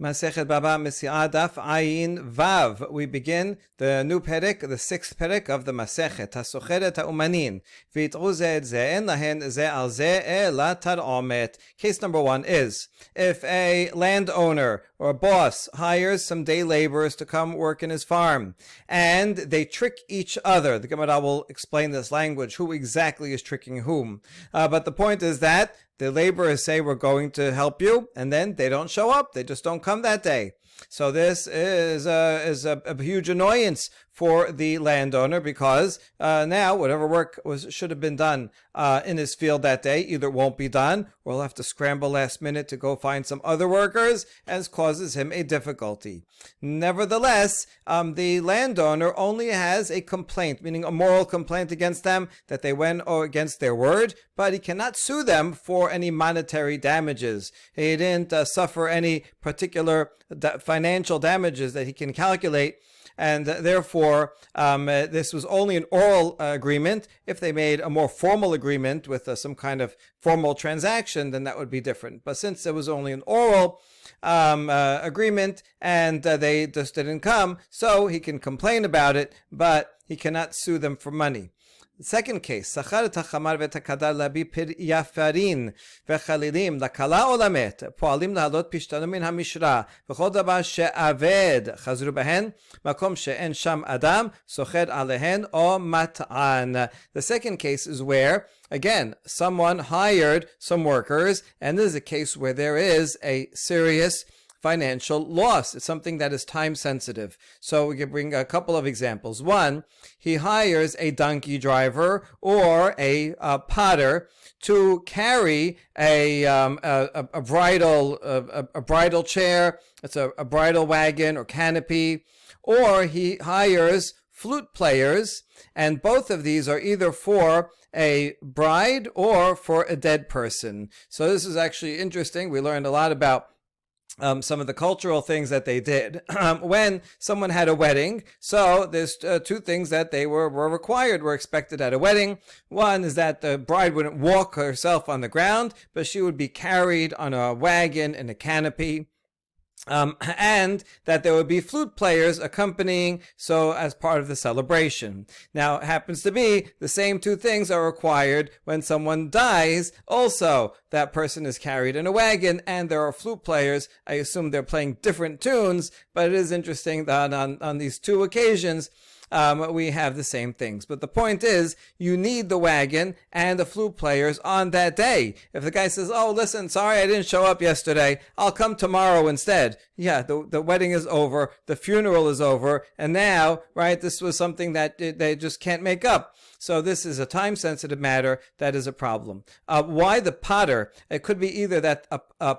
Masechet Baba Mesia Daf Ayin Vav. We begin the new perek, the sixth perek of the Masechet. Hasocheret ha'umanin v'yitru ze et ze en lahen ze al ze ela tar'omet. Case number one is if a landowner or a boss hires some day laborers to come work in his farm, and they trick each other. The Gemara will explain this language, who exactly is tricking whom. But the point is that the laborers say, we're going to help you, and then they don't show up. They just don't come that day. So this is a huge annoyance for the landowner, because now whatever work should have been done in his field that day either won't be done, or he'll have to scramble last minute to go find some other workers, and it causes him a difficulty. Nevertheless, the landowner only has a complaint, meaning a moral complaint against them, that they went against their word, but he cannot sue them for any monetary damages. He didn't suffer any particular financial damages that he can calculate, and therefore this was only an oral agreement. If they made a more formal agreement with some kind of formal transaction, then that would be different. But since it was only an oral agreement, and they just didn't come, so he can complain about it, but he cannot sue them for money. The second case, Sachar et hachamar v'et hakadar labi yafarin v'chalilim lakala olamet poalim lahalot pishtanu min hamishra v'chol davar she'aved chazru behen makom she'en sham adam socher alehen o mat'an. The second case is where, again, someone hired some workers, and this is a case where there is a serious financial loss. It's something that is time sensitive. So we can bring a couple of examples. One, he hires a donkey driver or a potter to carry a bridal chair. It's a bridal wagon or canopy, or he hires flute players, and both of these are either for a bride or for a dead person. So this is actually interesting. We learned a lot about some of the cultural things that they did when someone had a wedding. So there's two things that they were expected at a wedding. One is that the bride wouldn't walk herself on the ground, but she would be carried on a wagon in a canopy. And that there would be flute players accompanying, so as part of the celebration. Now, it happens to be the same two things are required when someone dies. Also, that person is carried in a wagon, and there are flute players. I assume they're playing different tunes, but it is interesting that on these two occasions, we have the same things. But the point is, you need the wagon and the flute players on that day. If the guy says, oh, listen, sorry I didn't show up yesterday, I'll come tomorrow instead. Yeah, the wedding is over, the funeral is over, and now, right, this was something that they just can't make up. So this is a time-sensitive matter that is a problem. Why the potter? It could be either that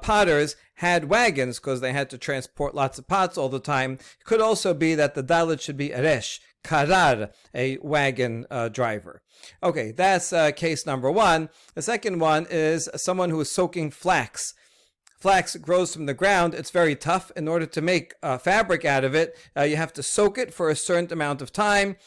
potters had wagons because they had to transport lots of pots all the time. It could also be that the dalet should be eresh, karar, a wagon driver. Okay, that's case number one. The second one is someone who is soaking flax. Flax grows from the ground. It's very tough. In order to make fabric out of it, you have to soak it for a certain amount of time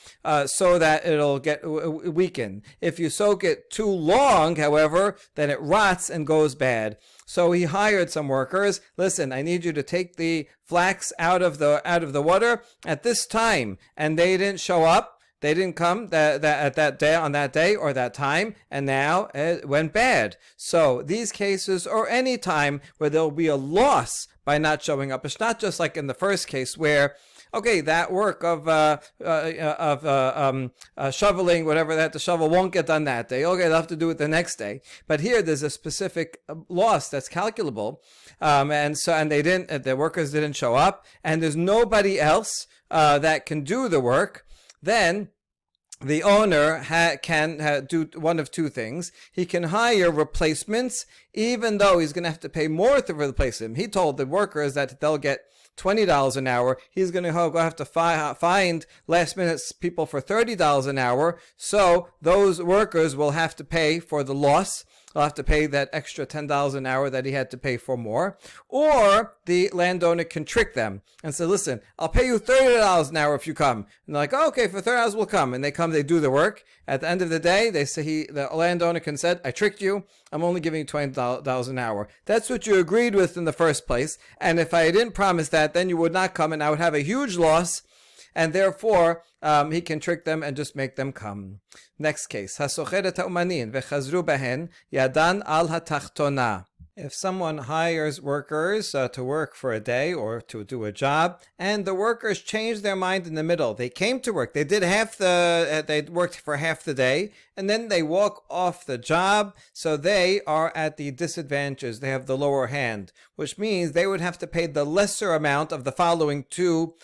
so that it'll get weakened. If you soak it too long, however, then it rots and goes bad. So he hired some workers. Listen, I need you to take the flax out of the water at this time, and they didn't show up. They didn't come on that day or that time, and now it went bad. So these cases, or any time where there'll be a loss by not showing up, it's not just like in the first case where, okay, that work of shoveling, whatever they had to shovel, won't get done that day. Okay, they'll have to do it the next day. But here, there's a specific loss that's calculable, and the workers didn't show up, and there's nobody else that can do the work. Then the owner can do one of two things. He can hire replacements, even though he's going to have to pay more to replace him. He told the workers that they'll get $20 an hour. He's going to have to find last minute people for $30 an hour. So those workers will have to pay for the loss he'll have to pay that extra $10 an hour that he had to pay for more. Or the landowner can trick them and say, listen, I'll pay you $30 an hour if you come. And they're like, oh, okay, for $30 we'll come. And they come, they do the work. At the end of the day, they say the landowner can say, I tricked you. I'm only giving you $20 an hour. That's what you agreed with in the first place. And if I didn't promise that, then you would not come and I would have a huge loss. And therefore, he can trick them and just make them come. Next case. Hasocheret ha'umanin vechazru behen yadan al hatachtona. If someone hires workers to work for a day or to do a job, and the workers change their mind in the middle, they came to work, they did they worked for half the day, and then they walk off the job, so they are at the disadvantage. They have the lower hand, which means they would have to pay the lesser amount of the following two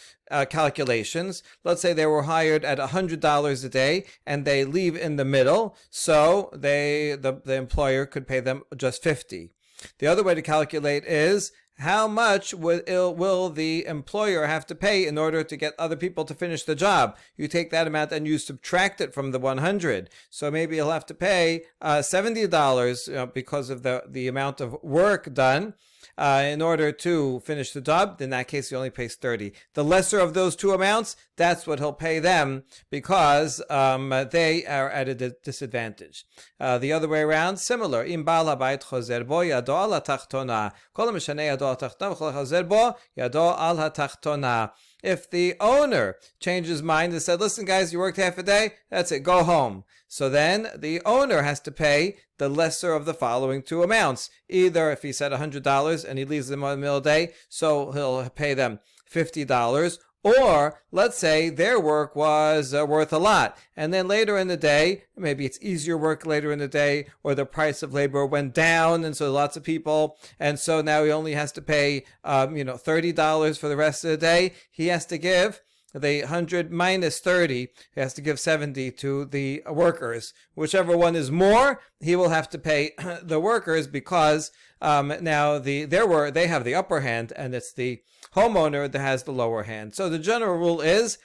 calculations. Let's say they were hired at $100 a day and they leave in the middle, so the employer could pay them just $50. The other way to calculate is how much will the employer have to pay in order to get other people to finish the job. You take that amount and you subtract it from the 100. So maybe he'll have to pay $70 because of the amount of work done. In order to finish the job. In that case, he only pays 30. The lesser of those two amounts, that's what he'll pay them because they are at a disadvantage. The other way around, similar. Im baal habayit chozer bo yado al hatachtona. Kol mishane yado al hatachtona v'chol chozer bo yado al hatachtona. If the owner changed his mind and said, listen guys, you worked half a day, that's it, go home. So then the owner has to pay the lesser of the following two amounts. Either if he said $100 and he leaves them on the middle of the day, so he'll pay them $50. Or let's say their work was worth a lot, and then later in the day, maybe it's easier work later in the day, or the price of labor went down, and so lots of people, and so now he only has to pay $30 for the rest of the day. He has to give the 100 minus 30, he has to give 70 to the workers. Whichever one is more, he will have to pay the workers because now they have the upper hand, and it's the homeowner that has the lower hand. So the general rule is,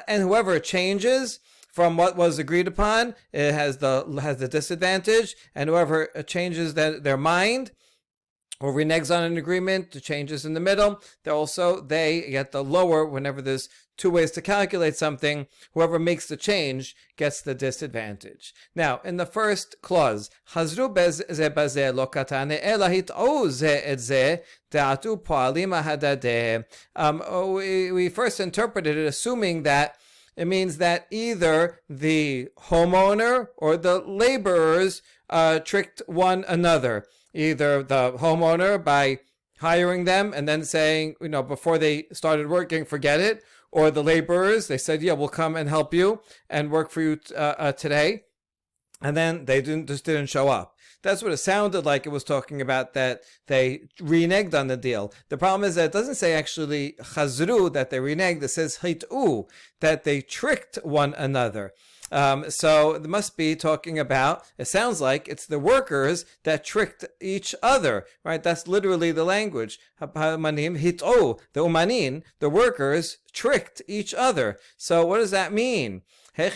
and whoever changes from what was agreed upon, it has the disadvantage, and whoever changes their mind or reneges on an agreement, the changes in the middle, they get the lower. Whenever there's two ways to calculate something, whoever makes the change gets the disadvantage. Now, in the first clause, Chazru ze baze lo katane ela hit'ou ze et ze da'atu po'alim ahadadeh. We first interpreted it assuming that it means that either the homeowner or the laborers tricked one another. Either the homeowner by hiring them and then saying, before they started working, forget it. Or the laborers, they said, yeah, we'll come and help you and work for you today. And then they didn't show up. That's what it sounded like it was talking about, that they reneged on the deal. The problem is that it doesn't say actually chazru, that they reneged. It says hit'u, that they tricked one another. So it must be talking about, it sounds like it's the workers that tricked each other, right? That's literally the language. Hamanim hit'u, the umanin, the workers tricked each other. So what does that mean? It must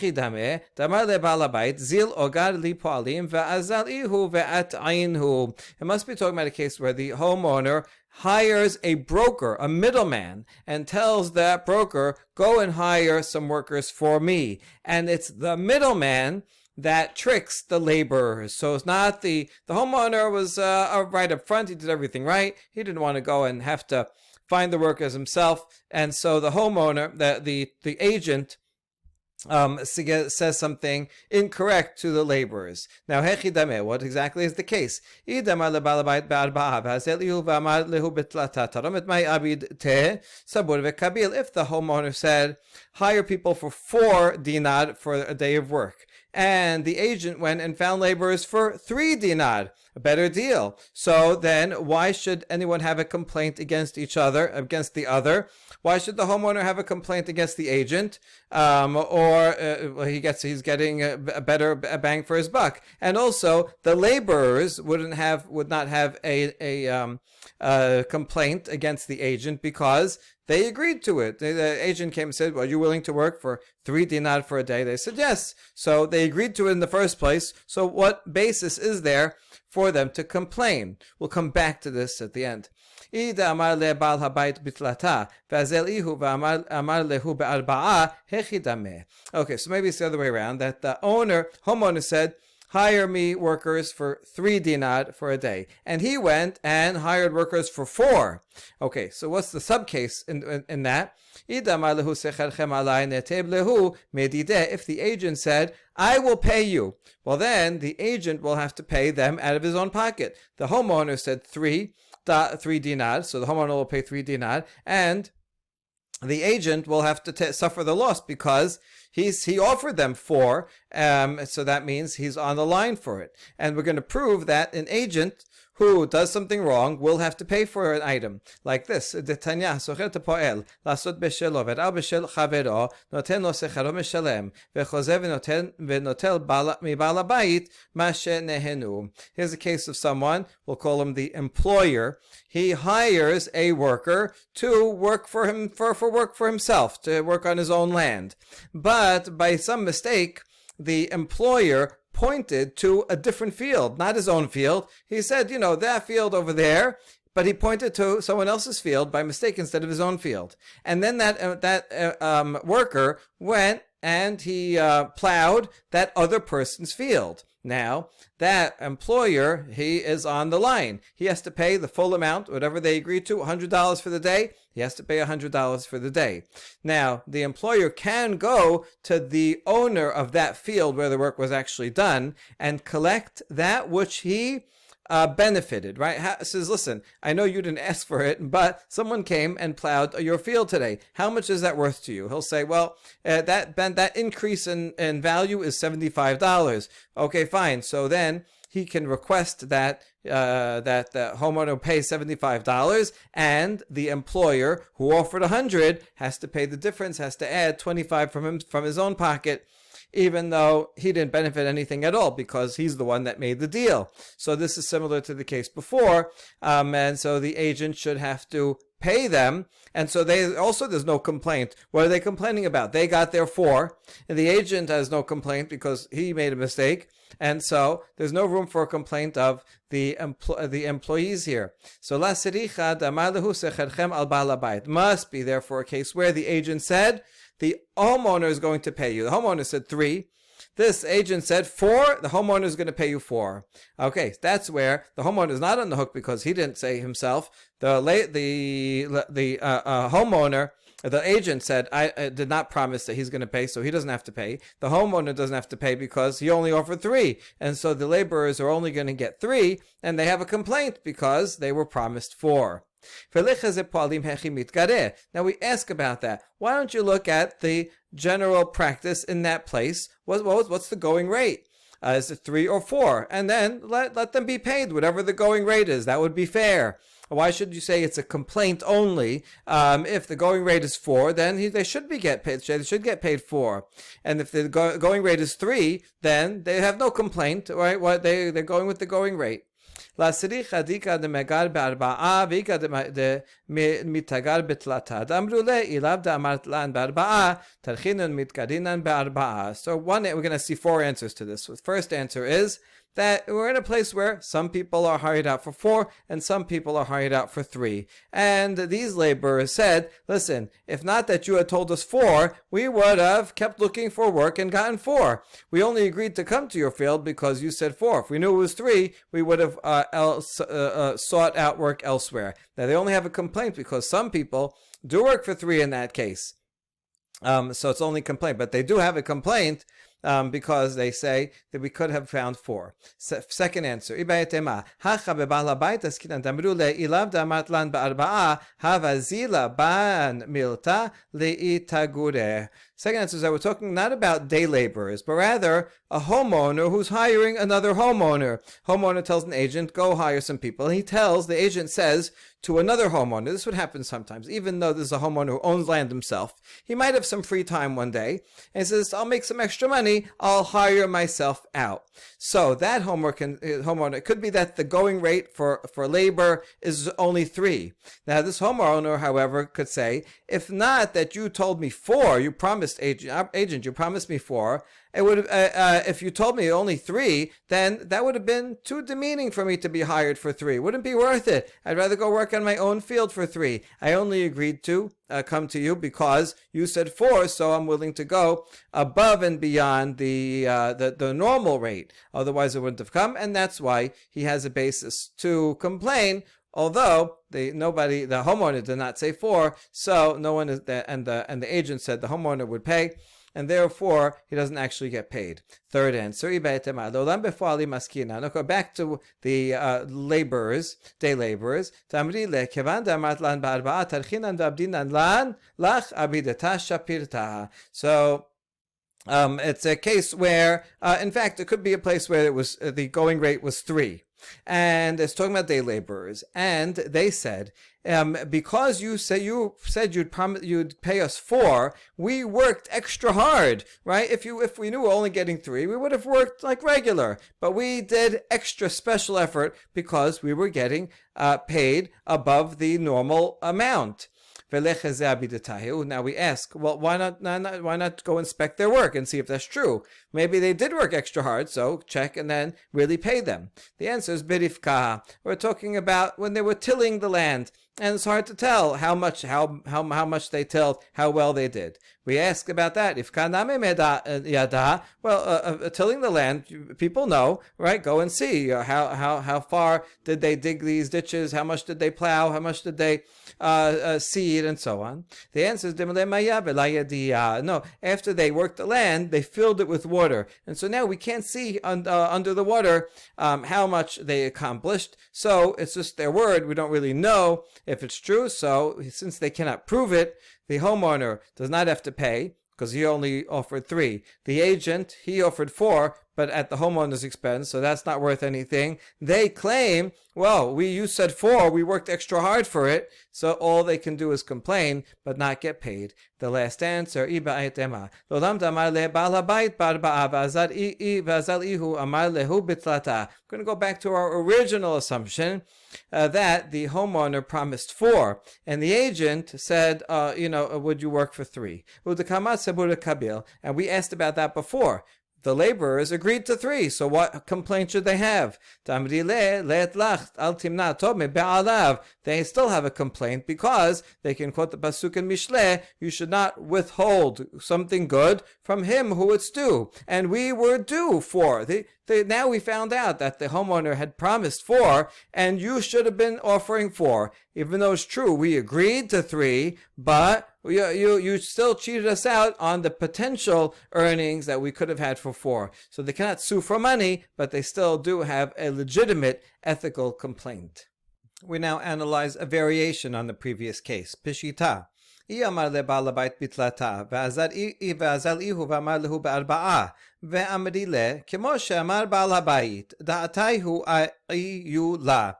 be talking about a case where the homeowner hires a broker, a middleman, and tells that broker, go and hire some workers for me. And it's the middleman that tricks the laborers. So it's not the homeowner was right up front. He did everything right. He didn't want to go and have to find the workers himself. And so the homeowner, the agent, says something incorrect to the laborers. Now, what exactly is the case? If the homeowner said, hire people for 4 dinar for a day of work, and the agent went and found laborers for 3 dinar, a better deal. So then why should anyone have a complaint against the other? Why should the homeowner have a complaint against the agent? He's getting a better bang for his buck. And also the laborers would not have a complaint against the agent because they agreed to it. The agent came and said, well, are you willing to work for 3 dinar for a day? They said yes. So they agreed to it in the first place. So what basis is there for them to complain. We'll come back to this at the end. Okay, so maybe it's the other way around, that the homeowner said, hire me workers for 3 dinar for a day. And he went and hired workers for 4. Okay, so what's the subcase in that? If the agent said, I will pay you, well then the agent will have to pay them out of his own pocket. The homeowner said 3 dinar, so the homeowner will pay 3 dinar, and the agent will have to suffer the loss because he offered them 4, so that means he's on the line for it. And we're going to prove that an agent who does something wrong will have to pay for an item. Like this, Detanya, socher poel, lasot beshelo, ve'al beshel chavero, noten lo secharo meshalem, ve'chozev v'notel mibal habayit ma she'nehenu. Here's a case of someone, we'll call him the employer. He hires a worker to work for him, for work for himself, to work on his own land. But by some mistake, the employer pointed to a different field, not his own field. He said, that field over there, but he pointed to someone else's field by mistake instead of his own field. And then that worker went and he plowed that other person's field. Now, that employer, he is on the line. He has to pay the full amount, whatever they agreed to, $100 for the day. He has to pay $100 for the day. Now, the employer can go to the owner of that field where the work was actually done and collect that which he benefited, right? Says, listen, I know you didn't ask for it, but someone came and plowed your field today. How much is that worth to you? He'll say, well, that increase in value is $75. Okay, fine. So then he can request that the homeowner pay $75, and the employer who offered $100 has to pay the difference, has to add $25 from his own pocket, even though he didn't benefit anything at all because he's the one that made the deal. So this is similar to the case before, and so the agent should have to pay them, and so there's no complaint. What are they complaining about? They got their 4, and the agent has no complaint because he made a mistake, and so there's no room for a complaint of the employees here. So la sericha d'amalahu secharchem al ba'al habayit. Must be therefore a case where the agent said the homeowner is going to pay you. The homeowner said 3. This agent said 4. The homeowner is going to pay you 4. Okay, that's where the homeowner is not on the hook because he didn't say himself. The homeowner, the agent said, I did not promise that he's going to pay, so he doesn't have to pay. The homeowner doesn't have to pay because he only offered 3. And so the laborers are only going to get 3, and they have a complaint because they were promised 4. Now we ask about that. Why don't you look at the general practice in that place? What's the going rate? Is it 3 or 4? And then let them be paid whatever the going rate is. That would be fair. Why should you say it's a complaint only? If the going rate is 4, then they should get paid. They should get paid 4. And if the going rate is 3, then they have no complaint, right? They're going with the going rate. La siricha dika de megar be'arba'a vika de mitagar betlata. Damru le ilav de amart lan be'arba'a tarchinun mitgarinan be'arba'a. So we're going to see 4 answers to this. The first answer is that we're in a place where some people are hired out for 4 and some people are hired out for 3. And these laborers said, listen, if not that you had told us 4, we would have kept looking for work and gotten 4. We only agreed to come to your field because you said 4. If we knew it was 3, we would have sought out work elsewhere. Now they only have a complaint because some people do work for 3 in that case. So it's only complaint, but they do have a complaint because they say that we could have found 4. Second answer. Second answer is that we're talking not about day laborers, but rather a homeowner who's hiring another homeowner. Homeowner tells an agent, go hire some people. And the agent says to another homeowner, this would happen sometimes, even though there's a homeowner who owns land himself. He might have some free time one day, and he says, I'll make some extra money, I'll hire myself out. So that homeowner, it could be that the going rate for labor is only 3. Now this homeowner, however, could say, if not that you told me 4, you promised agent, you promised me 4, it would if you told me only 3, then that would have been too demeaning for me to be hired for 3. Wouldn't be worth it. I'd rather go work on my own field for 3. I only agreed to come to you because you said 4, so I'm willing to go above and beyond the normal rate. Otherwise, I wouldn't have come, and that's why he has a basis to complain. Although the homeowner did not say 4, so no one is and the agent said the homeowner would pay, and therefore he doesn't actually get paid. Third answer, now go back to the laborers, day laborers. So it's a case where, in fact, it could be a place where it was the going rate was 3. And it's talking about day laborers, and they said, because you said you'd pay us 4, we worked extra hard, right? If we knew we were only getting 3, we would have worked like regular, but we did extra special effort because we were getting paid above the normal amount. Now we ask, well, why not go inspect their work and see if that's true? Maybe they did work extra hard, so check and then really pay them. The answer is birifka. We're talking about when they were tilling the land, and it's hard to tell how much they tilled, how well they did. We ask about that. If tilling the land, people know, right? Go and see how far did they dig these ditches, how much did they plow, how much did they seed, and so on. The answer is no. After they worked the land, they filled it with water, and so now we can't see under the water how much they accomplished. So it's just their word. We don't really know if it's true. So since they cannot prove it, the homeowner does not have to pay because he only offered 3. The agent, he offered 4, but at the homeowner's expense, so that's not worth anything. They claim, well, you said 4, we worked extra hard for it, so all they can do is complain, but not get paid. The last answer, I'm going to go back to our original assumption that the homeowner promised 4, and the agent said, would you work for 3? And we asked about that before. The laborers agreed to 3, so what complaint should they have? They still have a complaint because they can quote the pasuk in Mishle, you should not withhold something good from him who it's due. And we were due 4. Now we found out that the homeowner had promised 4, and you should have been offering 4. Even though it's true, we agreed to 3, but you still cheated us out on the potential earnings that we could have had for 4. So they cannot sue for money, but they still do have a legitimate ethical complaint. We now analyze a variation on the previous case. Pishita. אמר לבעל הבית בתלתה, ועזר איהו ואמר להו ב4, ואמרי לה, כמו שאמר בעל הבית, דעתי הוא איהו לה.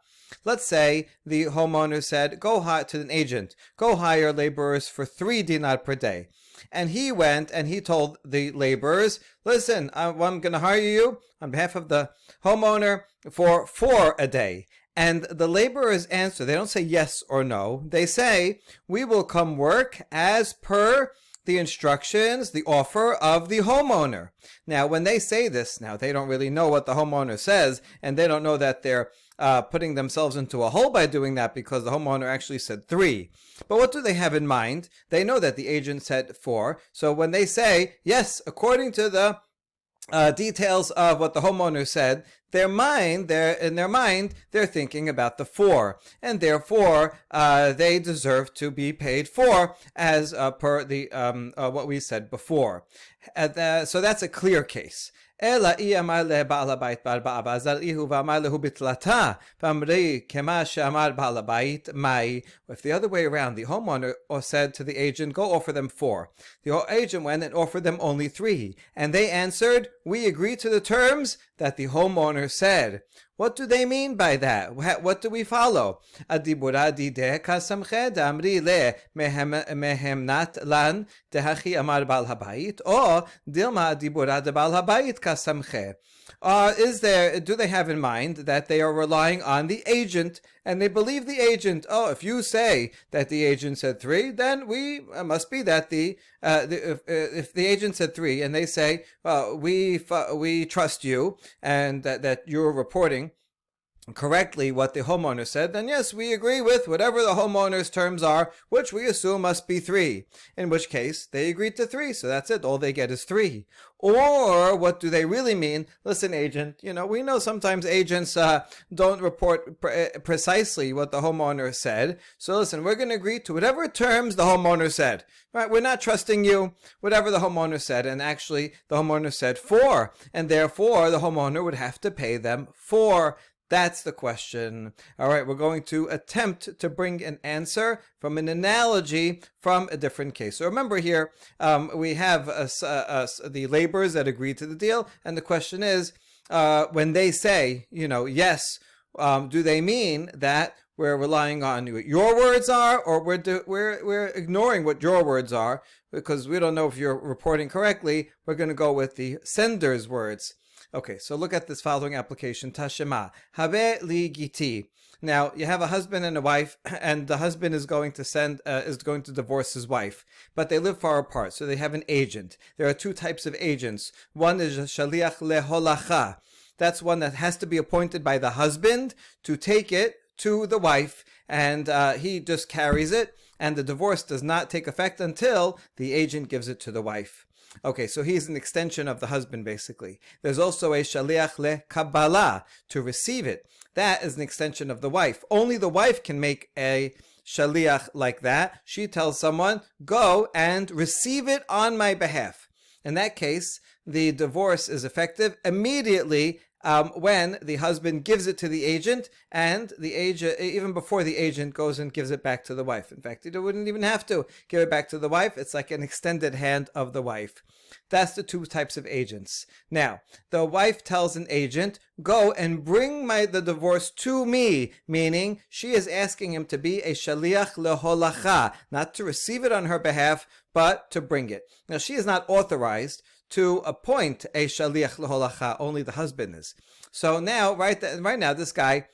Let's say the homeowner said, go to an agent, go hire laborers for 3 dinar per day. And he went and he told the laborers, listen, I'm going to hire you on behalf of the homeowner for 4 a day. And the laborers answer, they don't say yes or no. They say, we will come work as per the instructions, the offer of the homeowner. Now, when they say this, now they don't really know what the homeowner says, and they don't know that they're putting themselves into a hole by doing that because the homeowner actually said 3. But what do they have in mind? They know that the agent said 4. So when they say, yes, according to the details of what the homeowner said, in their mind, they're thinking about the 4, and therefore they deserve to be paid 4 as per the what we said before. So that's a clear case. אלא אי אמר לבעל הבית ב4 ועזר איהו ואמר להו בתלתה ואמרי כמה שאמר בעל הבית מאי. If the other way around, the homeowner said to the agent, go offer them 4. The agent went and offered them only 3. And they answered, we agree to the terms that the homeowner said. What do they mean by that? What do we follow? Adibura dide kasamche damri le mehemnat lan dehachi amar bal habayit, or dilma adibura de bal habayit kasamche. Do they have in mind that they are relying on the agent, and they believe the agent? Oh, if you say that the agent said 3, then we must be that if the agent said 3, and they say, we trust you, and that you're reporting correctly what the homeowner said, then yes, we agree with whatever the homeowner's terms are, which we assume must be 3. In which case, they agreed to 3, so that's it. All they get is 3. Or what do they really mean? Listen, agent, we know sometimes agents don't report precisely what the homeowner said. So listen, we're going to agree to whatever terms the homeowner said. Right? We're not trusting you, whatever the homeowner said. And actually, the homeowner said 4. And therefore, the homeowner would have to pay them 4. That's the question. All right, we're going to attempt to bring an answer from an analogy from a different case. So remember here, we have the laborers that agreed to the deal, and the question is, when they say, yes, do they mean that we're relying on what your words are, or we're ignoring what your words are because we don't know if you're reporting correctly? We're going to go with the sender's words. Okay, so look at this following application. Tashema. Habe li giti. Now, you have a husband and a wife, and the husband is going to divorce his wife, but they live far apart, so they have an agent. There are 2 types of agents. One is shaliach leholacha. That's one that has to be appointed by the husband to take it to the wife, and he just carries it, and the divorce does not take effect until the agent gives it to the wife. Okay, so he's an extension of the husband, basically. There's also a shaliach le-kabbalah, to receive it. That is an extension of the wife. Only the wife can make a shaliach like that. She tells someone, go and receive it on my behalf. In that case, the divorce is effective immediately when the husband gives it to the agent, and the agent, even before the agent goes and gives it back to the wife. In fact, he wouldn't even have to give it back to the wife. It's like an extended hand of the wife. That's the 2 types of agents. Now, the wife tells an agent, go and bring the divorce to me, meaning she is asking him to be a shaliach leholacha, not to receive it on her behalf, but to bring it. Now, she is not authorized to appoint a shaliach leholacha, only the husband is. So now, right now, this guy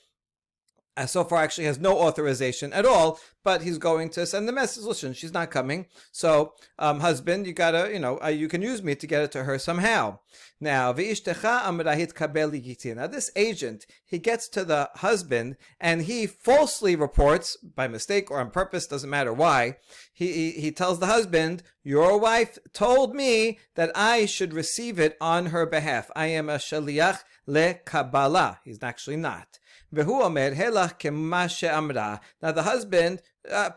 so far actually has no authorization at all, but he's going to send the message, listen, she's not coming, so husband, you gotta, you can use me to get it to her somehow. Now, now this agent, he gets to the husband, and he falsely reports, by mistake or on purpose, doesn't matter why, he tells the husband, your wife told me that I should receive it on her behalf. I am a shaliach le-kabbalah. He's actually not. Now the husband,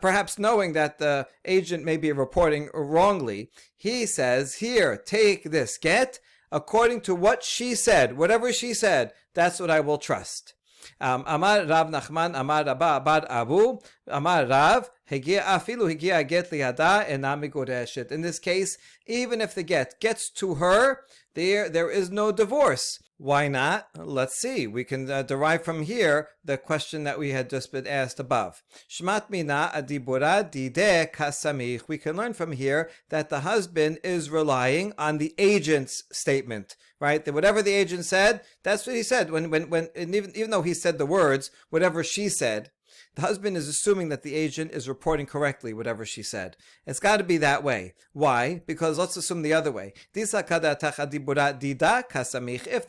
perhaps knowing that the agent may be reporting wrongly, he says, here, take this get, according to what she said, whatever she said, that's what I will trust. Amar Rav Nachman, Amar Rabba Bar Abu, Amar Rav, afilu higia get liada ena migureshet. In this case, even if the get gets to her, there is no divorce. Why not? Let's see. We can derive from here the question that we had just been asked above. Shmat mina adibura dide kasamich. We can learn from here that the husband is relying on the agent's statement, right? That whatever the agent said, that's what he said. Even though he said the words, whatever she said, the husband is assuming that the agent is reporting correctly whatever she said. It's got to be that way. Why? Because let's assume the other way. If the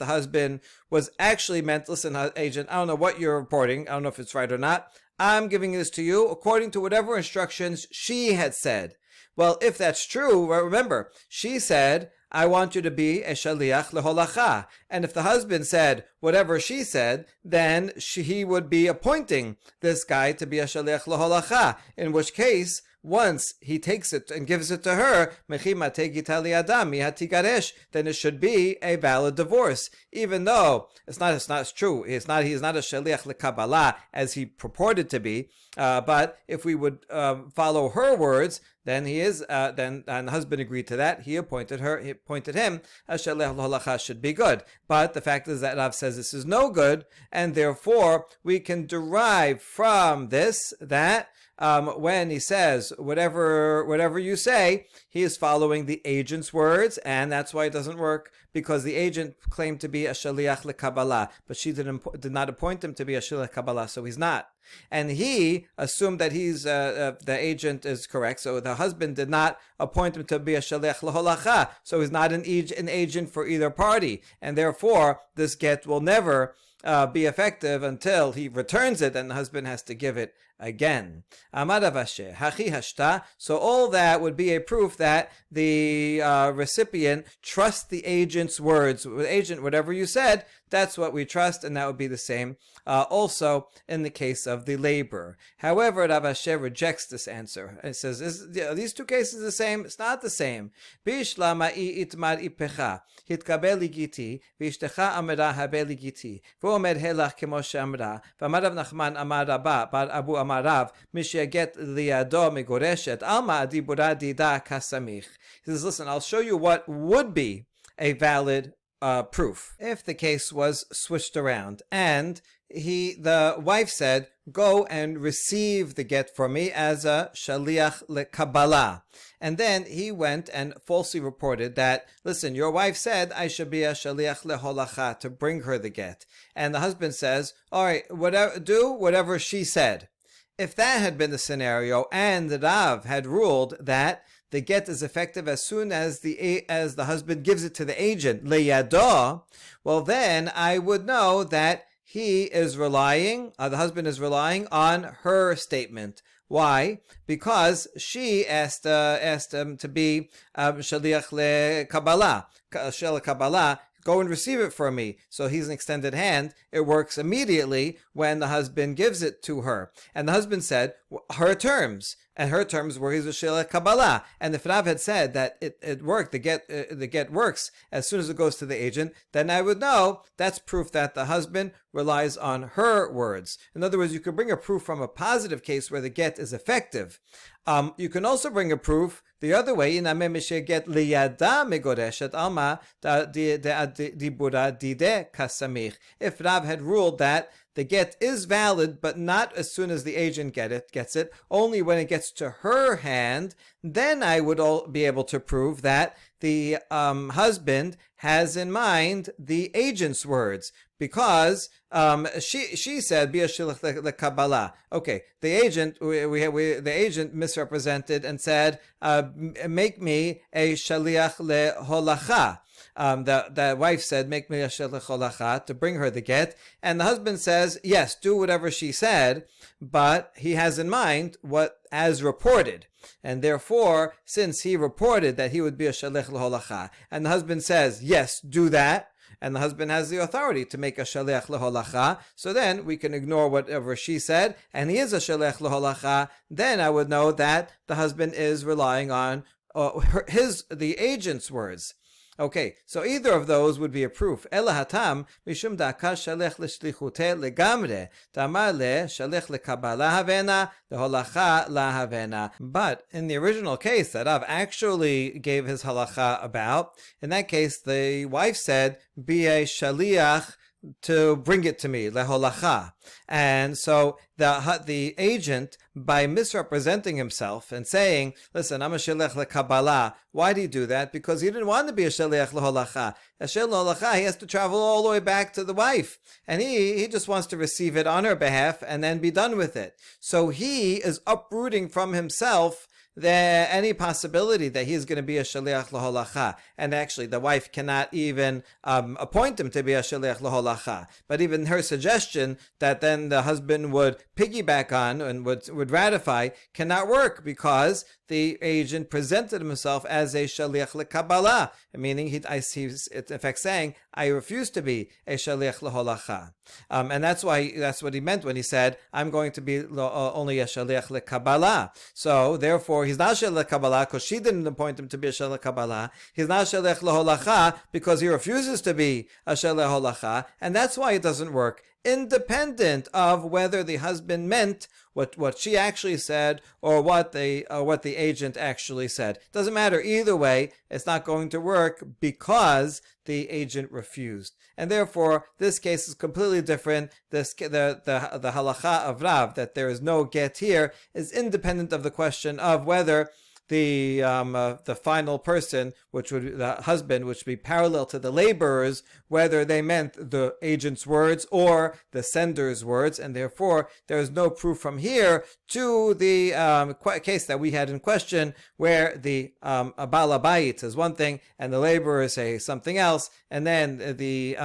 husband was actually meant, listen, agent, I don't know what you're reporting. I don't know if it's right or not. I'm giving this to you according to whatever instructions she had said. Well, if that's true, remember, she said, I want you to be a shaliach leholacha. And if the husband said whatever she said, then he would be appointing this guy to be a shaliach leholacha. In which case, once he takes it and gives it to her, then it should be a valid divorce. Even though it's not true. He's not a shaliach lekabbalah as he purported to be. But if we would follow her words, then he is. Then the husband agreed to that. He appointed him. A shaliach leholacha should be good. But the fact is that Rav says this is no good, and therefore we can derive from this that when he says whatever you say, he is following the agent's words, and that's why it doesn't work, because the agent claimed to be a shaliach lekabbalah, but she did not appoint him to be a shaliach lekabbalah, so he's not. And he assumed that the agent is correct, so the husband did not appoint him to be a shaliach leholacha, so he's not an agent for either party, and therefore this get will never be effective until he returns it, and the husband has to give it again. Amar Rav Ashi, hachi hashta. So all that would be a proof that the recipient trusts the agent's words. Agent, whatever you said, that's what we trust, and that would be the same also in the case of the laborer. However, Rav Ashi rejects this answer. It says, are these two cases the same? It's not the same. Bishlama'i itmar ipecha hitkabel ligiti v'ishtecha amra habe ligiti v'omer helach kemo she'amra v'amar Rav Nachman amar Rabba bar Abu amarav misheget liado megoreshet alma adibura dida kasamich. He says, listen, I'll show you what would be a valid proof if the case was switched around, and the wife said, go and receive the get for me as a shaliach lekabbalah. And then he went and falsely reported that, listen, your wife said I should be a shaliach leholacha, to bring her the get. And the husband says, all right, do whatever she said. If that had been the scenario, and the Rav had ruled that the get is effective as soon as the husband gives it to the agent, leyado, well then I would know that the husband is relying on her statement. Why? Because she asked him to be shaliach lekabbalah, shaliach kabbalah. Go and receive it for me. So he's an extended hand. It works immediately when the husband gives it to her. And the husband said, her terms. And her terms were he's a shaliach kabbalah. And if Rav had said that it worked, the get works as soon as it goes to the agent, then I would know that's proof that the husband relies on her words. In other words, you could bring a proof from a positive case where the get is effective. You can also bring a proof the other way. If Rav had ruled that the get is valid, but not as soon as the agent gets it, only when it gets to her hand, then I would be able to prove that the husband has in mind the agent's words, because she said be a shaliach lekabbalah. Okay, the agent the agent misrepresented and said make me a shaliach leholacha. The wife said, make me a shaliach leholacha, to bring her the get, and the husband says, yes, do whatever she said, but he has in mind what as reported. And therefore, since he reported that he would be a shaliach leholacha, and the husband says, yes, do that, and the husband has the authority to make a shaliach leholacha, so then we can ignore whatever she said, and he is a shaliach leholacha, then I would know that the husband is relying on the agent's words. Okay, so either of those would be a proof. Ela hatam mishum da'aka shalech l'shlichute legamre tamar le shalech lekabbalah havena leholacha la havena. But in the original case that Rav actually gave his halacha about, in that case the wife said, be a shaliach to bring it to me, leholacha. And so the agent, by misrepresenting himself and saying, listen, I'm a shaliach lekabbalah, why did he do that? Because he didn't want to be a shaliach leholacha. A shaliach leholacha, he has to travel all the way back to the wife. And he just wants to receive it on her behalf and then be done with it. So he is uprooting from himself any possibility that he's going to be a shaliach leholacha. And actually, the wife cannot even appoint him to be a shaliach leholacha. But even her suggestion that then the husband would piggyback on and would ratify cannot work, because the agent presented himself as a shaliach lekabbalah, meaning he's in effect saying, I refuse to be a shaliach leholacha. And that's what he meant when he said, I'm going to be only a shaliach lekabbalah. So therefore, he's not shaliach lekabbalah because she didn't appoint him to be a shaliach lekabbalah. He's not shaliach leholacha because he refuses to be a shaliach leholacha, and that's why it doesn't work. independent of whether the husband meant what she actually said or what the agent actually said. Doesn't matter either way. It's not going to work because the agent refused, and therefore this case is completely different. The halacha of Rav that there is no get here is independent of the question of whether the final person, which would the husband, which would be parallel to the laborers, whether they meant the agent's words or the sender's words, and therefore there is no proof from here to the case that we had in question, where the balabait says one thing and the laborers say something else, and then the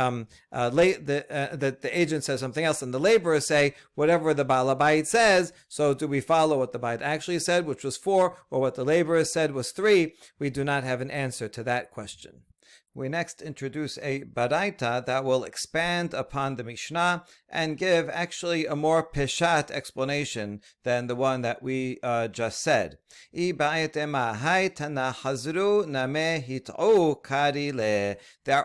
agent says something else, and the laborers say whatever the balabait says. So do we follow what the bait actually said, which was 4, or what the laborers said was 3? We do not have an answer to that question. We next introduce a baraita that will expand upon the Mishnah and give actually a more peshat explanation than the one that we just said. Their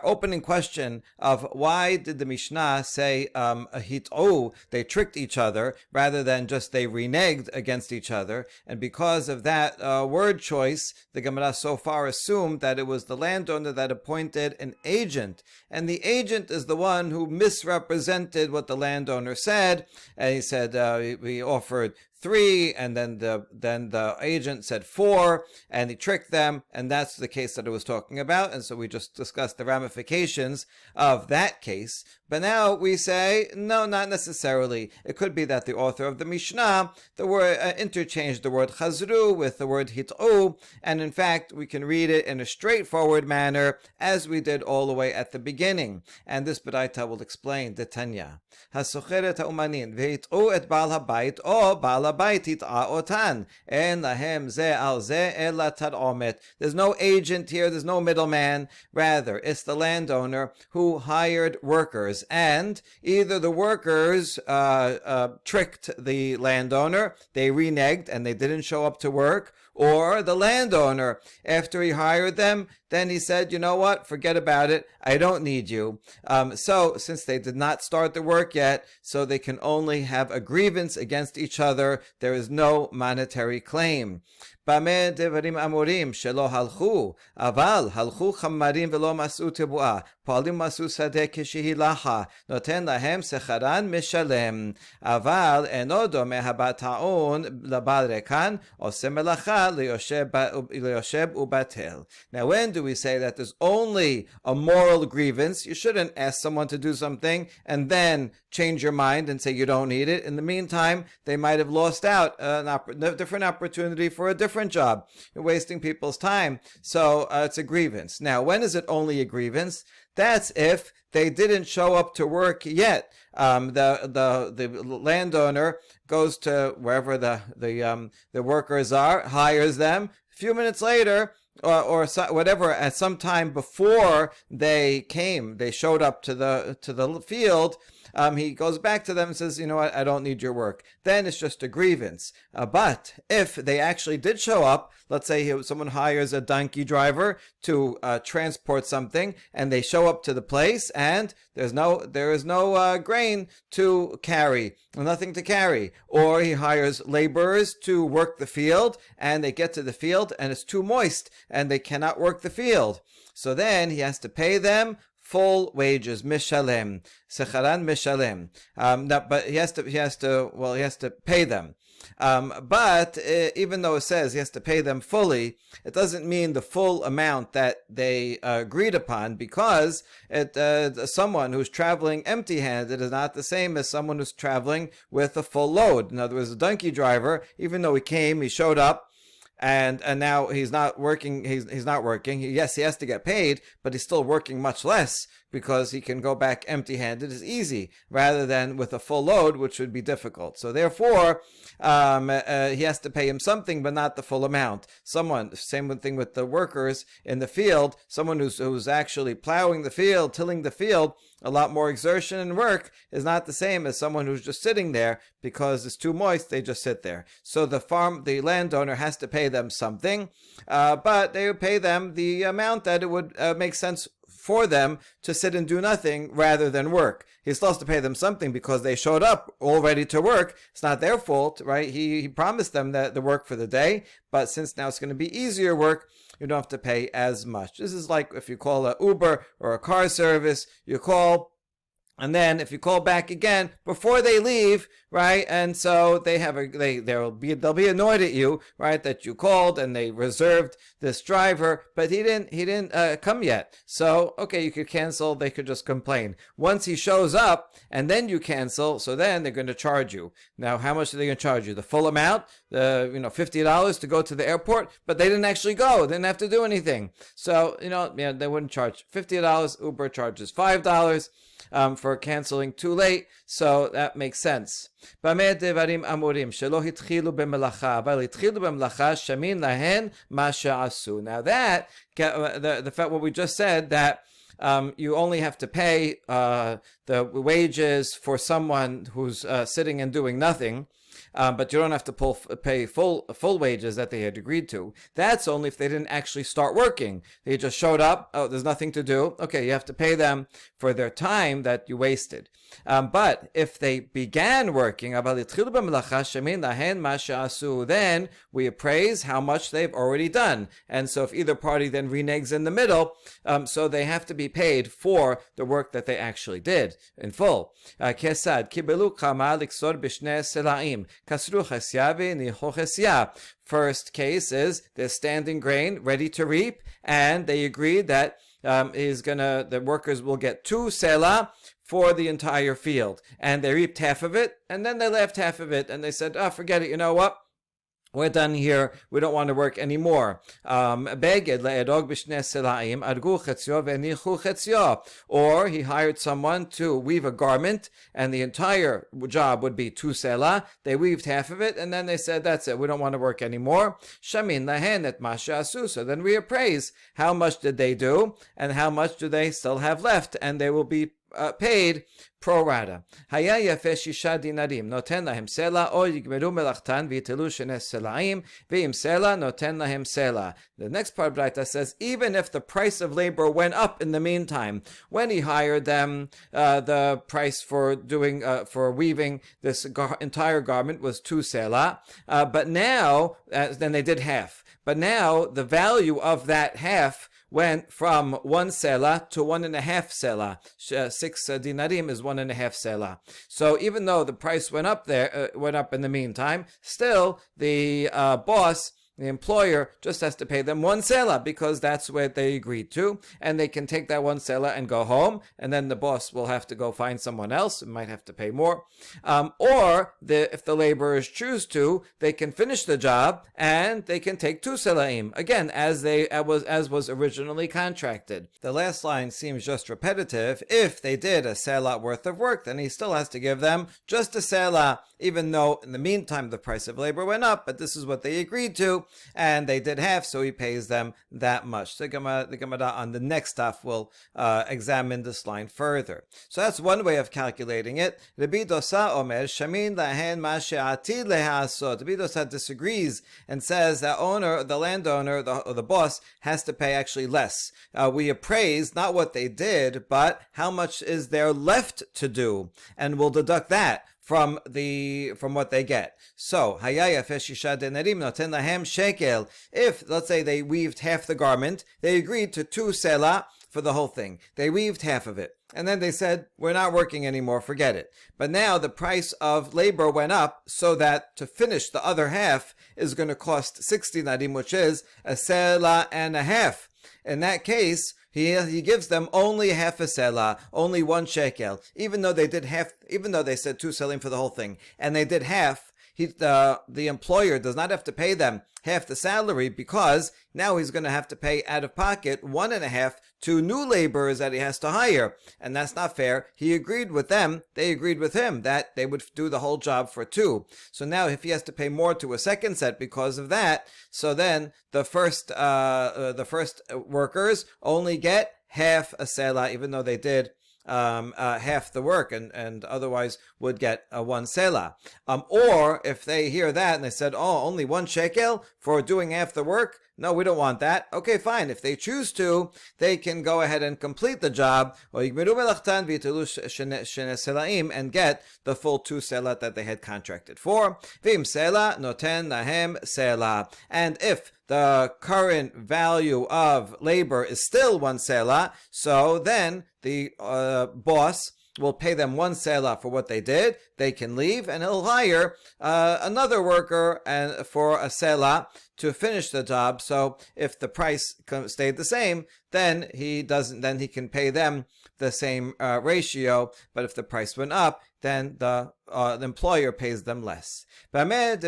opening question of why did the Mishnah say hit'u, they tricked each other, rather than just they reneged against each other, and because of that word choice, the Gemara so far assumed that it was the landowner that appointed an agent, and the agent is the one who misrepresented what the landowner said, and he said we offered 3, and then the agent said 4, and he tricked them, and that's the case that it was talking about. And so we just discussed the ramifications of that case. But now we say, no, not necessarily. It could be that the author of the Mishnah, the word interchanged the word chazru with the word hit'u, and in fact we can read it in a straightforward manner as we did all the way at the beginning. And this baraita will explain the Tanya. Hasucheret ha'umanin v'hit'u et bal habayit o bal habayit hit'a otan en lahem ze al ze ela tar'omet. There's no agent here, there's no middleman. Rather, it's the landowner who hired workers, and either the workers tricked the landowner, they reneged and they didn't show up to work, or the landowner, after he hired them, then he said, you know what, forget about it, I don't need you. So since they did not start the work yet, so they can only have a grievance against each other, there is no monetary claim. במה דברים אמורים שלא הלכו, אבל הלכו חמרים ולא מסעו תבואה, פועלים מסעו שדה כשהיא לחה, נותן להם שכרן משלם, אבל אינו דומה הבטעון לבעל רקן, עושה מלאכה ליושב ובטל. Now when do we say that there's only a moral grievance? You shouldn't ask someone to do something and then change your mind and say you don't need it. In the meantime, they might have lost out a different opportunity for a different job. You're wasting people's time. So it's a grievance. Now, when is it only a grievance? That's if they didn't show up to work yet. The landowner goes to wherever the workers are, hires them. A few minutes later, or whatever, at some time before they came, they showed up to the field. He goes back to them and says, you know what, I don't need your work. Then it's just a grievance. But if they actually did show up, let's say someone hires a donkey driver to transport something, and they show up to the place, and there is no grain to carry, nothing to carry. Or he hires laborers to work the field, and they get to the field, and it's too moist, and they cannot work the field. So then he has to pay them full wages, mishalem, secharan mishalem. But he has to pay them. But even though it says he has to pay them fully, it doesn't mean the full amount that they agreed upon, because someone who's traveling empty-handed is not the same as someone who's traveling with a full load. In other words, a donkey driver, even though he showed up, and now he's not working. He's not working. Yes, he has to get paid, but he's still working much less, because he can go back empty-handed is easy, rather than with a full load, which would be difficult. So therefore, he has to pay him something, but not the full amount. Same thing with the workers in the field. Someone who's actually plowing the field, tilling the field, a lot more exertion and work, is not the same as someone who's just sitting there because it's too moist. They just sit there. So the landowner has to pay them something, but they would pay them the amount that it would make sense for them to sit and do nothing rather than work. He still has to pay them something because they showed up all ready to work. It's not their fault, right? He promised them the work for the day, but since now it's going to be easier work, you don't have to pay as much. This is like if you call an Uber or a car service, you call, and then if you call back again before they leave, right? And so they'll be annoyed at you, right? That you called and they reserved this driver, but he didn't come yet. So okay, you could cancel. They could just complain. Once he shows up and then you cancel, so then they're going to charge you. Now, how much are they going to charge you? The full amount, $50 to go to the airport, but they didn't actually go. They didn't have to do anything. So they wouldn't charge $50. Uber charges $5. For canceling too late, so that makes sense. Now that, the fact what we just said, that you only have to pay the wages for someone who's sitting and doing nothing, but you don't have to pay full wages that they had agreed to. That's only if they didn't actually start working. They just showed up. Oh, there's nothing to do. Okay, you have to pay them for their time that you wasted. But if they began working, then we appraise how much they've already done. And so if either party then reneges in the middle, so they have to be paid for the work that they actually did in full. First case is they're standing grain ready to reap, and they agreed that the workers will get 2 selah for the entire field, and they reaped half of it, and then they left half of it, and they said, forget it, you know what? We're done here. We don't want to work anymore. Or he hired someone to weave a garment, and the entire job would be 2 selah. They weaved half of it, and then they said, that's it. We don't want to work anymore. So then we appraise how much did they do, and how much do they still have left, and they will be paid pro rata. היה יפה 6 דינרים, נותן להם סלע, או יגמרו מלאכתן ויתלו 2 סלעים, ועם סלע נותן להם סלע. The next part of Braita says, even if the price of labor went up in the meantime, when he hired them, the price for weaving this entire garment was 2 selah, but now, then they did half. But now the value of that half went from 1 selah to 1.5 selah. 6 dinarim is 1.5 selah. So even though the price went up in the meantime, still the boss, the employer, just has to pay them 1 selah because that's what they agreed to, and they can take that 1 selah and go home, and then the boss will have to go find someone else and might have to pay more. If the laborers choose to, they can finish the job and they can take 2 selahim again, as was originally contracted. The last line seems just repetitive. If they did a selah worth of work, then he still has to give them just a selah, even though in the meantime the price of labor went up, but this is what they agreed to, and they did half, so he pays them that much. The Gemara on the next stuff will examine this line further. So that's one way of calculating it. Rabbi Dosa omer shamin lahen ma she'atid lehasot. Rabbi Dosa disagrees and says that the landowner, or the boss, has to pay actually less. We appraise not what they did, but how much is there left to do, and we'll deduct that from what they get. So, if, let's say, they weaved half the garment, they agreed to 2 selah for the whole thing. They weaved half of it. And then they said, we're not working anymore, forget it. But now the price of labor went up, so that to finish the other half is going to cost 60 nadim, which is 1.5 selah. In that case, he gives them only half a selah, only 1 shekel, even though they said 2 selim for the whole thing, and they did half. The employer does not have to pay them half the salary, because now he's going to have to pay out of pocket 1.5 to new laborers that he has to hire, and that's not fair. He agreed with them, they agreed with him that they would do the whole job for 2. So now if he has to pay more to a second set because of that, so then the first workers only get half a selah, even though they did half the work and otherwise would get one selah. Or if they hear that and they said, oh, only 1 shekel for doing half the work, no, we don't want that. Okay, fine. If they choose to, they can go ahead and complete the job, and get the full 2 selah that they had contracted for. Vim selah noten lahem selah. And if the current value of labor is still 1 selah, so then the boss will pay them 1 selah for what they did. They can leave, and he'll hire another worker and for a selah to finish the job. So if the price stayed the same, then he can pay them the same ratio. But if the price went up, then the employer pays them less. However,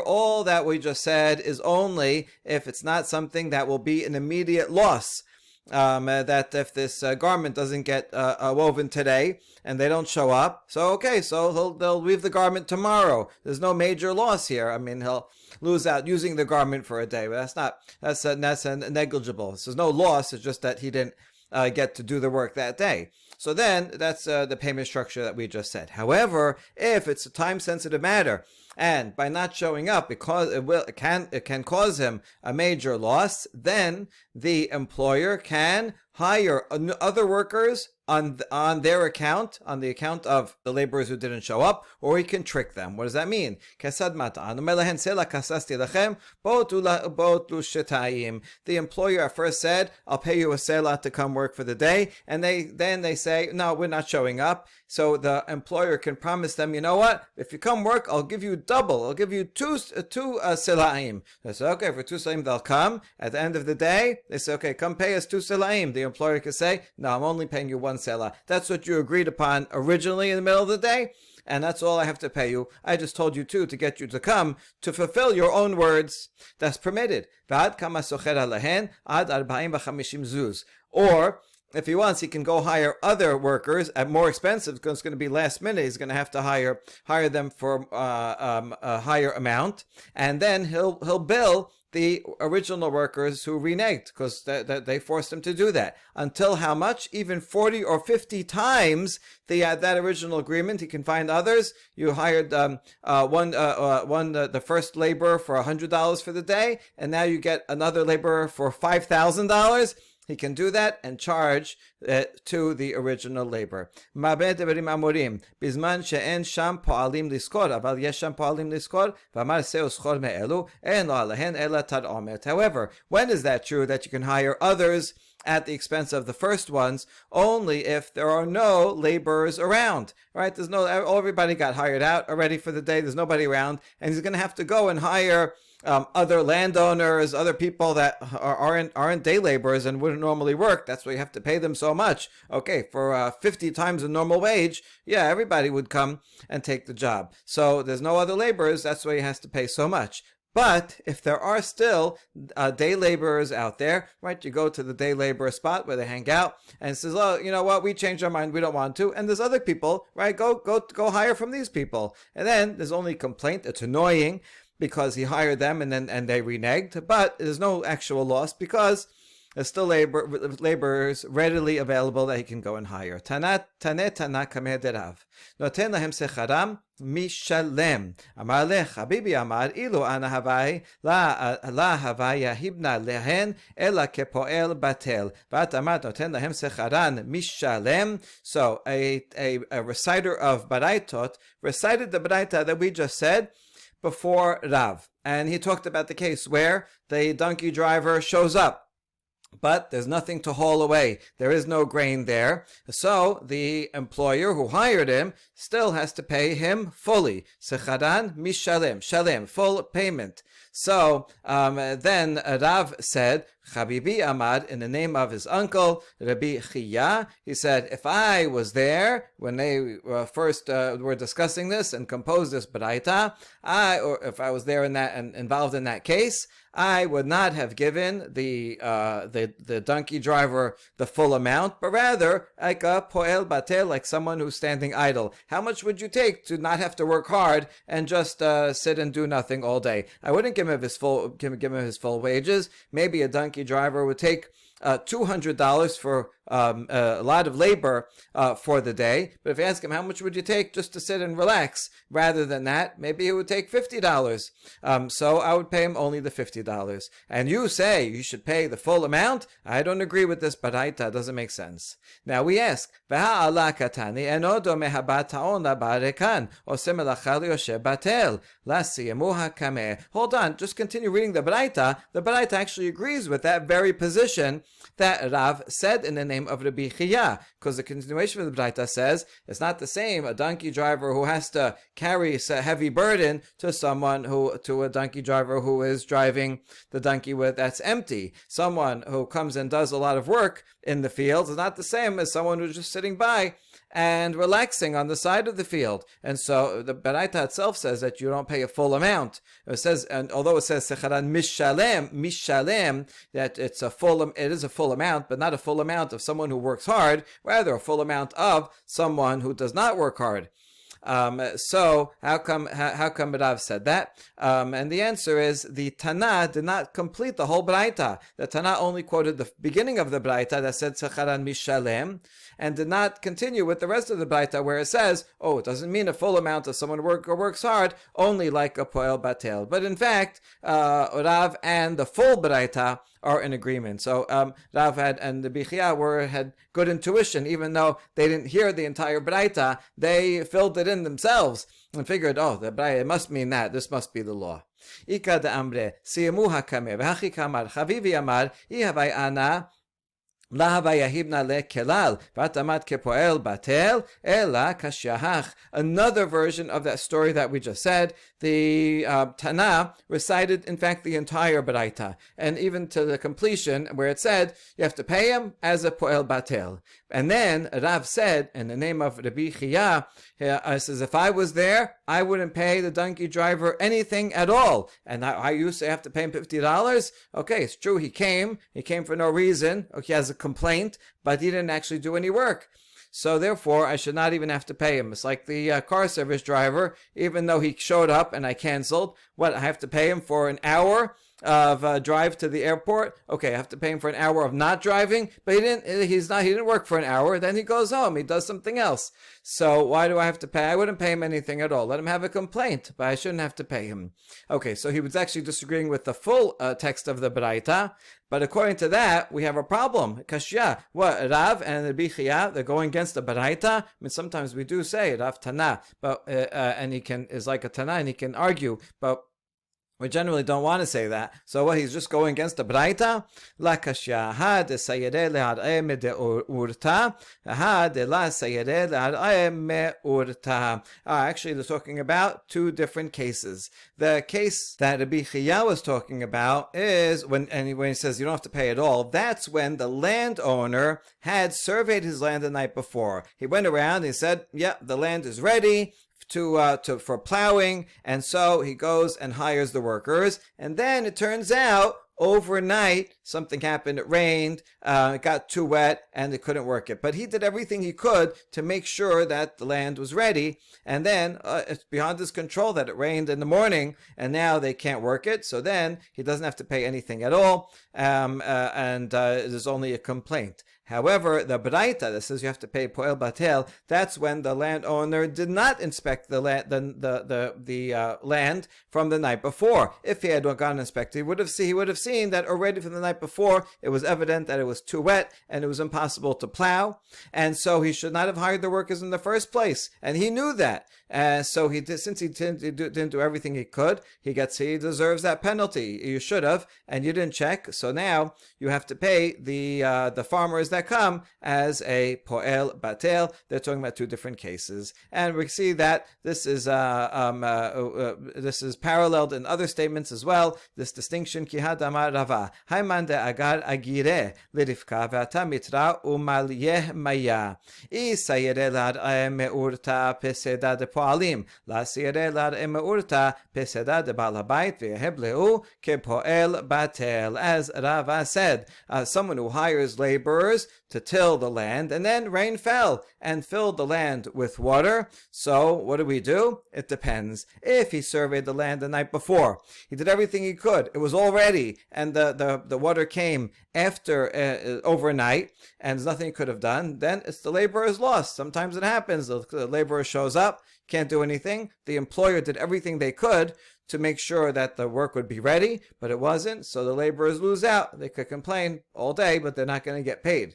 all that we just said is only if it's not something that will be an immediate loss. That if this garment doesn't get woven today and they don't show up, so they'll weave the garment tomorrow. There's no major loss here. I mean, he'll lose out using the garment for a day, but that's negligible. So there's no loss. It's just that he didn't get to do the work that day. So then that's the payment structure that we just said. However, if it's a time-sensitive matter, and by not showing up, because it can cause him a major loss, then the employer can hire other workers on their account, on the account of the laborers who didn't show up, or he can trick them. What does that mean? The employer at first said, I'll pay you a selah to come work for the day, and then they say, no, we're not showing up. So the employer can promise them, you know what? If you come work, I'll give you double. I'll give you two selahim. They say, okay, for 2 selahim they'll come. At the end of the day, they say, okay, come pay us 2 selahim. The employer can say, no, I'm only paying you 1 selah. That's what you agreed upon originally in the middle of the day, and that's all I have to pay you. I just told you to get you to come to fulfill your own words. That's permitted. Or if he wants, he can go hire other workers at more expensive, because it's going to be last minute. He's going to have to hire them for a higher amount, and then he'll bill the original workers who reneged, because they forced him to do that. Until how much? Even 40 or 50 times that original agreement. He can find others. You hired the first laborer for $100 for the day, and now you get another laborer for $5,000. He can do that and charge to the original labor. However, when is that true that you can hire others at the expense of the first ones? Only if there are no laborers around, right? Everybody got hired out already for the day. There's nobody around, and he's going to have to go and hire other landowners, other people that aren't day laborers and wouldn't normally work. That's why you have to pay them so much. Okay, for 50 times the normal wage, yeah, everybody would come and take the job. So there's no other laborers. That's why he has to pay so much. But if there are still day laborers out there, right, you go to the day laborer spot where they hang out and says, oh, you know what, we changed our mind, we don't want to. And there's other people, right, go hire from these people. And then there's only complaint. It's annoying because he hired them and they reneged, but there's no actual loss because there's still laborers readily available that he can go and hire. Tana kameh derav. Noten lahem secharam mishalem. Amar le Habibi amar ilu ana havai la havaya hibna lehen ela kepoel batel. Vat amar noten lahem secharan mishalem. So a reciter of Baraitot recited the Baraita that we just said before Rav, and he talked about the case where the donkey driver shows up, but there's nothing to haul away. There is no grain there. So the employer who hired him still has to pay him fully. Secharan mishalem, shalem, full payment. So then Rav said, Habibi Amad, in the name of his uncle, Rabbi Chiya, he said, if I was there when they first were discussing this and composed this Baraita, or if I was there in that and involved in that case, I would not have given the donkey driver the full amount, but rather like a poel batel, like someone who's standing idle. How much would you take to not have to work hard and just sit and do nothing all day? I wouldn't give give him his full wages. Maybe a donkey driver would take $200 for a lot of labor for the day. But if you ask him, how much would you take just to sit and relax? Rather than that, maybe he would take $50. So I would pay him only the $50. And you say you should pay the full amount? I don't agree with this baraita. Doesn't make sense. Now we ask, hold on, just continue reading the baraita. The baraita actually agrees with that very position that Rav said in the name of Rabbi Chia, because the continuation of the Braita says it's not the same a donkey driver who has to carry a heavy burden to a donkey driver who is driving the donkey that's empty. Someone who comes and does a lot of work in the fields is not the same as someone who's just sitting by and relaxing on the side of the field. And so the Baraita itself says that you don't pay a full amount. It says, and although it says secharan mishalem, that it is a full amount, but not a full amount of someone who works hard, rather a full amount of someone who does not work hard. So how come Rav said that? And the answer is the Tana did not complete the whole Braita. The Tana only quoted the beginning of the Braita that said Secharan Mishalem, and did not continue with the rest of the Braita where it says, it doesn't mean a full amount of someone who works hard, only like a Poel Batel. But in fact, Rav and the full Braita are in agreement. So Rav and the Bichia had good intuition, even though they didn't hear the entire Braita, they filled it in themselves and figured, the Braita must mean that, this must be the law. Ika de amre, siyemuha kame, v'hachi kamar, chavivi amar, ihavai ana, another version of that story that we just said, the Tana recited, in fact, the entire Baraita, and even to the completion where it said you have to pay him as a poel batel. And then Rav said, in the name of Rabbi Chia, says, if I was there, I wouldn't pay the donkey driver anything at all. And I used to have to pay him $50. Okay, it's true, he came for no reason. Okay, he has a complaint, but he didn't actually do any work. So therefore, I should not even have to pay him. It's like the car service driver, even though he showed up and I canceled, I have to pay him for an hour of drive to the airport. Okay, I have to pay him for an hour of not driving, but he didn't work for an hour. Then he goes home, he does something else. So why do I have to pay? I wouldn't pay him anything at all. Let him have a complaint, but I shouldn't have to pay him. Okay, so he was actually disagreeing with the full text of the Baraita, but according to that, we have a problem. Kashya, Rav and the Bichia, they're going against the Baraita. I mean, sometimes we do say Rav Tana, but and he is like a Tana, and he can argue, but we generally don't want to say that. So he's just going against the Braita. La kashya ha de sayere le'ar'e me de urta, ha de la sayere le'ar'e me urta. Actually, they're talking about two different cases. The case that Rabbi Chia was talking about is when he says you don't have to pay at all. That's when the landowner had surveyed his land the night before. He went around and he said, the land is ready for plowing, and so he goes and hires the workers, and then it turns out overnight something happened. It rained, it got too wet, and they couldn't work it. But he did everything he could to make sure that the land was ready, and then it's beyond his control that it rained in the morning, and now they can't work it. So then he doesn't have to pay anything at all, and there's only a complaint. However, the Braita that says you have to pay poel batel, that's when the landowner did not inspect the land from the night before. If he had gone and inspected, he would have seen that already from the night before it was evident that it was too wet and it was impossible to plow, and so he should not have hired the workers in the first place. And he knew that. So since he didn't do everything he could, he deserves that penalty. You should have, and you didn't check. So now you have to pay the farmers that come as a poel batel. They're talking about two different cases, and we see that this is paralleled in other statements as well. This distinction, ki hadamar rava hayman de agar agire lirifka ve'ata mitra umaliyeh maya isayere lar meurta peseda de poalim la sayere lar meurta peseda de balabait ve'hebleu ke poel batel. As Rava said, someone who hires laborers laborers to till the land, and then rain fell and filled the land with water. So what do? It depends. If he surveyed the land the night before, he did everything he could, it was all ready, and the water came after overnight, and there's nothing he could have done, then it's the laborer's loss. Sometimes it happens. The laborer shows up, can't do anything. The employer did everything they could to make sure that the work would be ready, but it wasn't, so the laborers lose out. They could complain all day, but they're not going to get paid.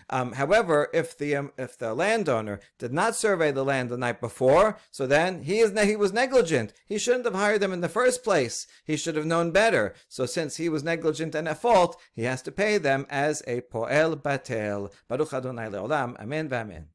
However, if the landowner did not survey the land the night before, so then he was negligent. He shouldn't have hired them in the first place. He should have known better. So since he was negligent and at fault, he has to pay them as a poel batel. Baruch Adonai leolam. Amen v'amen.